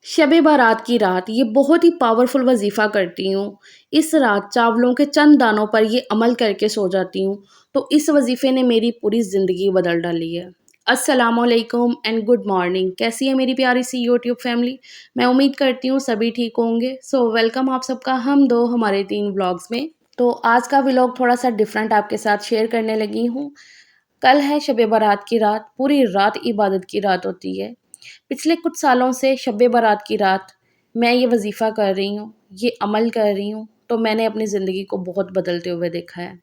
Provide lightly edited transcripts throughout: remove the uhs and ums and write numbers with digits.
शब बारात की रात ये बहुत ही पावरफुल वजीफ़ा करती हूँ। इस रात चावलों के चंद दानों पर ये अमल करके सो जाती हूँ। तो इस वजीफ़े ने मेरी पूरी ज़िंदगी बदल डाली है। अस्सलामुअलैकुम एंड गुड मॉर्निंग। कैसी है मेरी प्यारी सी यूट्यूब फैमिली? मैं उम्मीद करती हूँ सभी ठीक होंगे। सो वेलकम आप सबका हम दो हमारे 3 व्लॉग्स में। तो आज का व्लॉग थोड़ा-सा डिफरेंट आपके साथ शेयर करने लगी हूँ। कल है शब बारात की रात, पूरी रात इबादत की रात होती है। पिछले कुछ सालों से शब बारात की रात मैं ये वज़ीफ़ा कर रही हूँ, ये अमल कर रही हूँ, तो मैंने अपनी ज़िंदगी को बहुत बदलते हुए देखा है।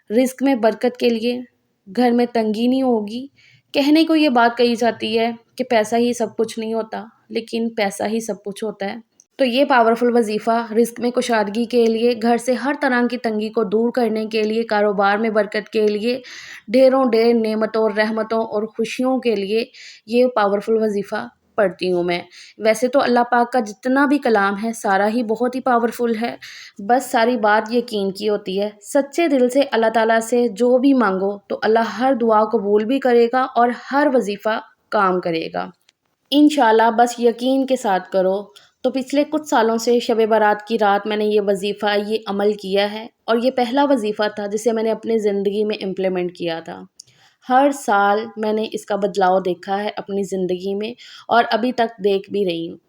रिज़्क में बरकत के लिए घर में तंगी नहीं होगी। कहने को ये बात कही जाती है कि पैसा ही सब कुछ नहीं होता, लेकिन पैसा ही सब कुछ होता है। तो ये पावरफुल वज़ीफ़ा रिज़्क में कुशादगी के लिए, घर से हर तरह की तंगी को दूर करने के लिए, कारोबार में बरकत के लिए, ढेरों ढेर नेमतों, रहमतों और खुशियों के लिए ये पावरफुल वज़ीफ़ा पढ़ती हूँ मैं। वैसे तो अल्लाह पाक का जितना भी कलाम है, सारा ही बहुत ही पावरफुल है। बस सारी बात यकीन की होती है। सच्चे दिल से अल्लाह ताला से जो भी मांगो, तो अल्लाह हर दुआ कबूल भी करेगा और हर वज़ीफ़ा काम करेगा। इंशाल्लाह बस यकीन के साथ करो। तो पिछले कुछ सालों से शब बारात की रात मैंने ये वज़ीफ़ा, ये अमल किया है और ये पहला वज़ीफ़ा था जिसे मैंने अपनी ज़िंदगी में इम्प्लीमेंट किया था। हर साल मैंने इसका बदलाव देखा है अपनी ज़िंदगी में और अभी तक देख भी रही हूँ।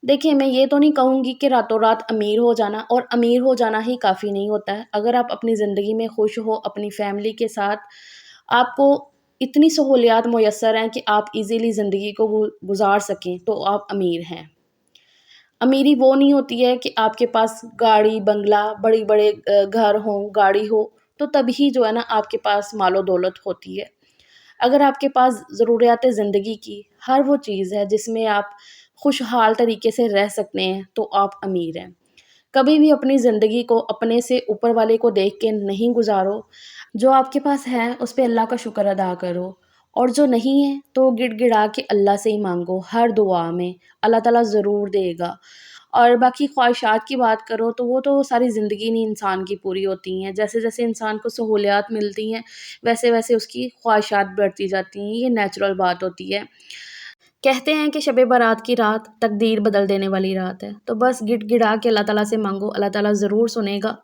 देखिए, मैं ये तो नहीं कहूँगी कि रातों-रात अमीर हो जाना, और अमीर हो जाना ही काफ़ी नहीं होता है। अगर आप अपनी ज़िंदगी में खुश हो, अपनी फ़ैमिली के साथ, आपको इतनी सहूलियात मुयस्सर हैं कि आप ईज़िली ज़िंदगी को गुज़ार सकें, तो आप अमीर हैं। अमीरी वो नहीं होती है कि आपके पास गाड़ी, बंगला, बड़े-बड़े घर हों, गाड़ी हो, तो तभी जो है ना आपके पास मालो-दौलत होती है। अगर आपके पास ज़रूरियात ज़िंदगी की हर वो चीज़ है जिसमें आप खुशहाल तरीके से रह सकते हैं, तो आप अमीर हैं। कभी भी अपनी ज़िंदगी को अपने से ऊपर वाले को देख के नहीं गुज़ारो। जो आपके पास है, उस पे अल्लाह का शुक्र अदा करो, और जो नहीं है, तो गिड़गिड़ा के अल्लाह से ही माँगो हर दुआ में, अल्लाह ताला ज़रूर देगा। और बाकी ख्वाहिशात की बात करो, तो वो तो सारी ज़िंदगी नहीं इंसान की पूरी होती हैं। जैसे-जैसे इंसान को सहूलियात मिलती हैं, वैसे-वैसे उसकी ख्वाहिशात बढ़ती जाती हैं, ये नेचुरल बात होती है। कहते हैं कि शब बारात की रात तकदीर बदल देने वाली रात है, तो बस गिड़गिड़ा के अल्लाह ताला से मांगो, अल्लाह ताला ज़रूर सुनेगा।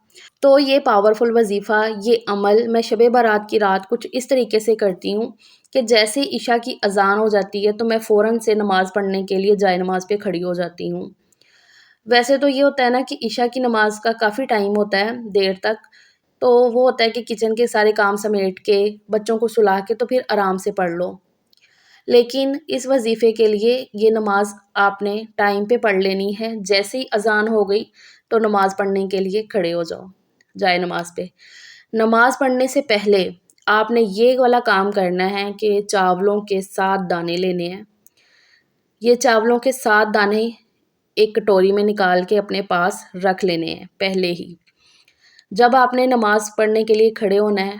तो ये पावरफुल वज़ीफ़ा, ये अमल मैं शब बारात की रात कुछ इस तरीके से करती हूँ कि जैसे इशा की अज़ान हो जाती है, तो मैं फ़ौरन से नमाज़ पढ़ने के लिए जाए नमाज़ पे खड़ी हो जाती हूँ। वैसे तो ये होता है ना कि इशा की नमाज़ का काफ़ी टाइम होता है, देर तक, तो वो होता है कि किचन के सारे काम समेट के, बच्चों को सुला के, तो फिर आराम से पढ़ लो। लेकिन इस वज़ीफ़े के लिए ये नमाज़ आपने टाइम पे पढ़ लेनी है। जैसे ही अज़ान हो गई, तो नमाज़ पढ़ने के लिए खड़े हो जाओ, जाए नमाज़ पे। नमाज़ पढ़ने से पहले आपने ये वाला काम करना है कि चावलों के 7 दाने लेने हैं। ये चावलों के 7 दाने एक कटोरी में निकाल के अपने पास रख लेने हैं पहले ही। जब आपने नमाज़ पढ़ने के लिए खड़े होना है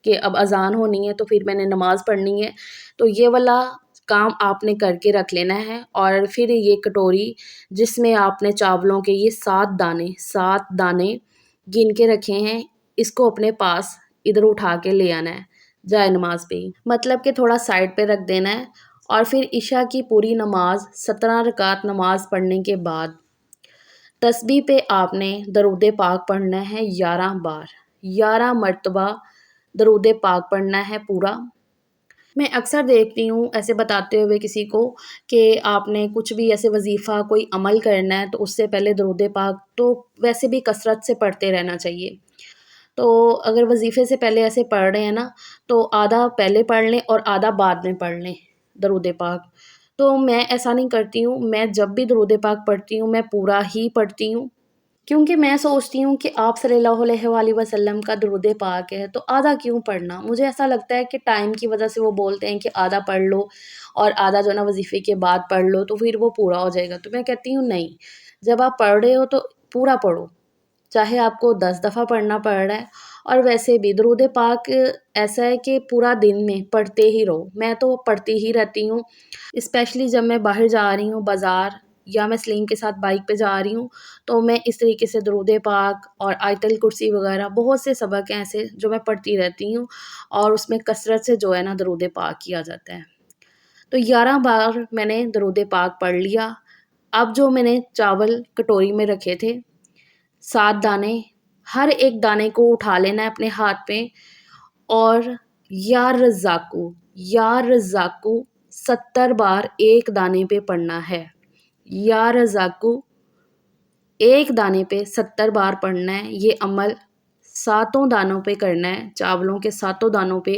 कि अब अज़ान होनी है, तो फिर मैंने नमाज़ पढ़नी है, तो ये वाला काम आपने करके रख लेना है। और फिर ये कटोरी जिसमें आपने चावलों के ये 7 दाने गिन के रखे हैं, इसको अपने पास इधर उठा के ले आना है, जाए नमाज़ पे ही। मतलब कि थोड़ा साइड पे रख देना है, और फिर इशा की पूरी नमाज़ 17 रकात नमाज़ पढ़ने के बाद तस्बीह पे आपने दरूद पाक पढ़ना है 11 बार, 11 मर्तबा दरूद पाक पढ़ना है पूरा। मैं अक्सर देखती हूँ ऐसे बताते हुए किसी को कि आपने कुछ भी ऐसे वज़ीफ़ा कोई अमल करना है, तो उससे पहले दरूद पाक तो वैसे भी कसरत से पढ़ते रहना चाहिए। तो अगर वज़ीफ़े से पहले ऐसे पढ़ रहे हैं ना, तो आधा पहले पढ़ लें और आधा बाद में पढ़ लें दरूद पाक। तो मैं ऐसा नहीं करती हूँ, मैं जब भी दरूद पाक पढ़ती हूँ, मैं पूरा ही पढ़ती हूँ। क्योंकि मैं सोचती हूँ कि आप सल्लल्लाहु अलैहि वसल्लम का दुरूद पाक है, तो आधा क्यों पढ़ना? मुझे ऐसा लगता है कि टाइम की वजह से वो बोलते हैं कि आधा पढ़ लो और आधा जो है ना वज़ीफ़े के बाद पढ़ लो, तो फिर वो पूरा हो जाएगा। तो मैं कहती हूँ नहीं, जब आप पढ़ रहे हो तो पूरा पढ़ो। चाहे आपको 10 दफ़ा पढ़ना पड़ रहा है। और वैसे भी दरूद पाक ऐसा है कि पूरा दिन में पढ़ते ही रहो। मैं तो पढ़ती ही रहती हूँ, स्पेशली जब मैं बाहर जा रही हूँ बाज़ार, या मैं सलीम के साथ बाइक पे जा रही हूँ, तो मैं इस तरीके से दरूद पाक और आयतल कुर्सी वग़ैरह बहुत से सबक हैं ऐसे जो मैं पढ़ती रहती हूँ, और उसमें कसरत से जो है ना दरूद पाक किया जाता है। तो 11 बार मैंने दरूद पाक पढ़ लिया। اب جو میں نے چاول کٹوری میں رکھے تھے 7 دانے، ہر ایک دانے کو اٹھا لینا ہے اپنے ہاتھ پہ اور یا رزاقو 70 بار ایک دانے پہ پڑھنا ہے۔ یا رزاقو ایک دانے پہ 70 بار پڑھنا ہے۔ یہ عمل 7 دانوں پہ کرنا ہے، چاولوں کے 7 دانوں پہ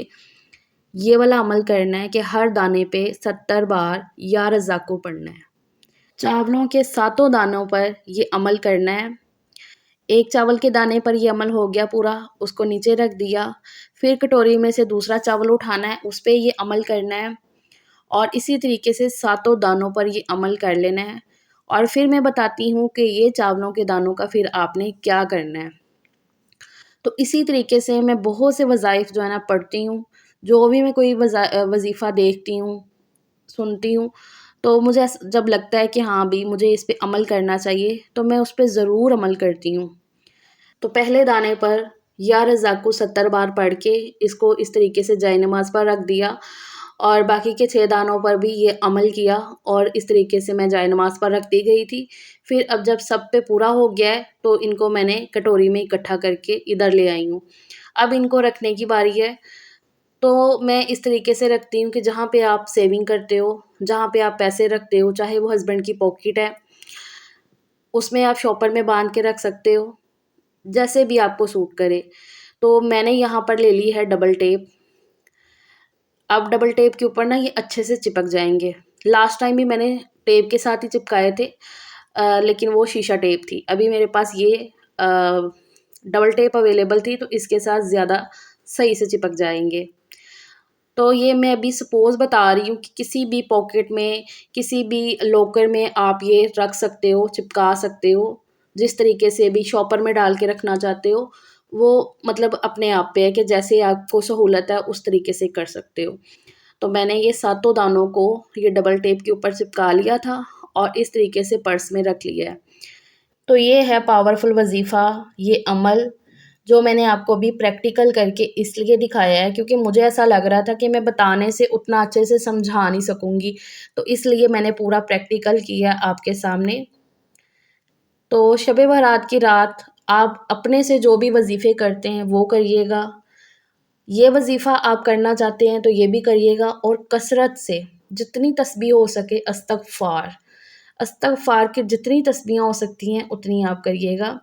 یہ والا عمل کرنا ہے کہ ہر دانے پہ 70 بار یا رزاقو پڑھنا ہے۔ چاولوں کے 7 دانوں پر یہ عمل کرنا ہے۔ ایک چاول کے دانے پر یہ عمل ہو گیا پورا، اس کو نیچے رکھ دیا، پھر کٹوری میں سے دوسرا چاول اٹھانا ہے، اس پہ یہ عمل کرنا ہے اور اسی طریقے سے 7 دانوں پر یہ عمل کر لینا ہے۔ اور پھر میں بتاتی ہوں کہ یہ چاولوں کے دانوں کا پھر آپ نے کیا کرنا ہے۔ تو اسی طریقے سے میں بہت سے وظائف جو ہے نا پڑھتی ہوں، جو بھی میں کوئی وظیفہ دیکھتی ہوں، سنتی ہوں، تو مجھے جب لگتا ہے کہ ہاں بھی مجھے اس پہ عمل کرنا چاہیے تو میں اس پہ ضرور عمل کرتی ہوں۔ تو پہلے دانے پر یا رزاقو 70 بار پڑھ کے اس کو اس طریقے سے جائے نماز پر رکھ دیا اور باقی کے 6 دانوں پر بھی یہ عمل کیا اور اس طریقے سے میں جائے نماز پر رکھتی گئی تھی۔ پھر اب جب سب پہ پورا ہو گیا ہے تو ان کو میں نے کٹوری میں اکٹھا کر کے ادھر لے آئی ہوں۔ اب ان کو رکھنے کی باری ہے، تو میں اس طریقے سے رکھتی ہوں کہ جہاں پہ آپ سیونگ کرتے ہو، جہاں پہ آپ پیسے رکھتے ہو، چاہے وہ ہسبینڈ کی پاکٹ ہے، اس میں آپ شاپر میں باندھ کے رکھ سکتے ہو، جیسے بھی آپ کو سوٹ کرے۔ تو میں نے یہاں پر لے لی ہے ڈبل ٹیپ۔ اب ڈبل ٹیپ کے اوپر نا یہ اچھے سے چپک جائیں گے۔ لاسٹ ٹائم بھی میں نے ٹیپ کے ساتھ ہی چپکائے تھے، لیکن وہ شیشہ ٹیپ تھی۔ ابھی میرے پاس یہ ڈبل ٹیپ اویلیبل تھی تو اس کے ساتھ زیادہ صحیح سے چپک جائیں گے۔ تو یہ میں ابھی سپوز بتا رہی ہوں کہ کسی بھی پاکٹ میں، کسی بھی لاکر میں آپ یہ رکھ سکتے ہو، چپکا سکتے ہو، جس طریقے سے بھی شاپر میں ڈال کے رکھنا چاہتے ہو، وہ مطلب اپنے آپ پہ ہے کہ جیسے آپ کو سہولت ہے اس طریقے سے کر سکتے ہو۔ تو میں نے یہ 7 دانوں کو یہ ڈبل ٹیپ کے اوپر چپکا لیا تھا اور اس طریقے سے پرس میں رکھ لیا ہے۔ تو یہ ہے پاورفل وظیفہ، یہ عمل جو میں نے آپ کو بھی پریکٹیکل کر کے اس لیے دکھایا ہے کیونکہ مجھے ایسا لگ رہا تھا کہ میں بتانے سے اتنا اچھے سے سمجھا نہیں سکوں گی، تو اس لیے میں نے پورا پریکٹیکل کیا آپ کے سامنے۔ تو شب برات کی رات آپ اپنے سے جو بھی وظیفے کرتے ہیں وہ کریے گا، یہ وظیفہ آپ کرنا چاہتے ہیں تو یہ بھی کریے گا، اور کثرت سے جتنی تسبیح ہو سکے استغفار کی جتنی تسبیحیں ہو سکتی ہیں اتنی آپ کریے گا۔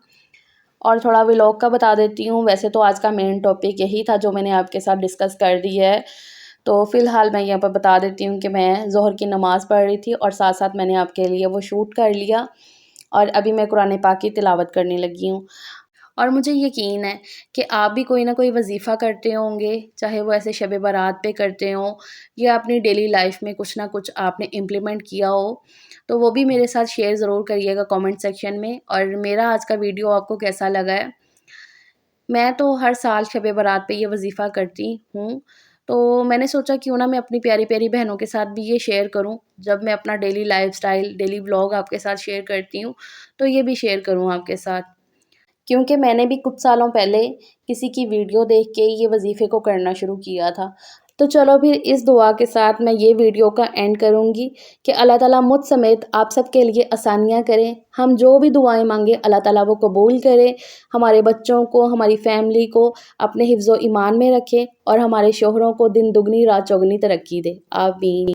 اور تھوڑا ولاگ کا بتا دیتی ہوں، ویسے تو آج کا مین ٹاپک یہی تھا جو میں نے آپ کے ساتھ ڈسکس کر دی ہے، تو فی الحال میں یہاں پر بتا دیتی ہوں کہ میں ظہر کی نماز پڑھ رہی تھی اور ساتھ ساتھ میں نے آپ کے لیے وہ شوٹ کر لیا اور ابھی میں قرآن پاک کی تلاوت کرنے لگی ہوں۔ اور مجھے یقین ہے کہ آپ بھی کوئی نہ کوئی وظیفہ کرتے ہوں گے، چاہے وہ ایسے شب برات پہ کرتے ہوں یا اپنی ڈیلی لائف میں کچھ نہ کچھ آپ نے امپلیمنٹ کیا ہو، تو وہ بھی میرے ساتھ شیئر ضرور کریے گا کامنٹ سیکشن میں۔ اور میرا آج کا ویڈیو آپ کو کیسا لگا ہے؟ میں تو ہر سال شب برات پہ یہ وظیفہ کرتی ہوں، تو میں نے سوچا کیوں نہ میں اپنی پیاری پیاری بہنوں کے ساتھ بھی یہ شیئر کروں، جب میں اپنا daily life style, daily vlog آپ کے ساتھ شیئر کرتی ہوں تو یہ بھی شیئر کروں آپ کے ساتھ، کیونکہ میں نے بھی کچھ سالوں پہلے کسی کی ویڈیو دیکھ کے یہ وظیفے کو کرنا شروع کیا تھا۔ تو چلو پھر اس دعا کے ساتھ میں یہ ویڈیو کا اینڈ کروں گی کہ اللہ تعالیٰ مجھ سمیت آپ سب کے لیے آسانیاں کریں، ہم جو بھی دعائیں مانگیں اللہ تعالیٰ وہ قبول کرے، ہمارے بچوں کو، ہماری فیملی کو اپنے حفظ و ایمان میں رکھے اور ہمارے شوہروں کو دن دگنی رات چوگنی ترقی دے، آمین۔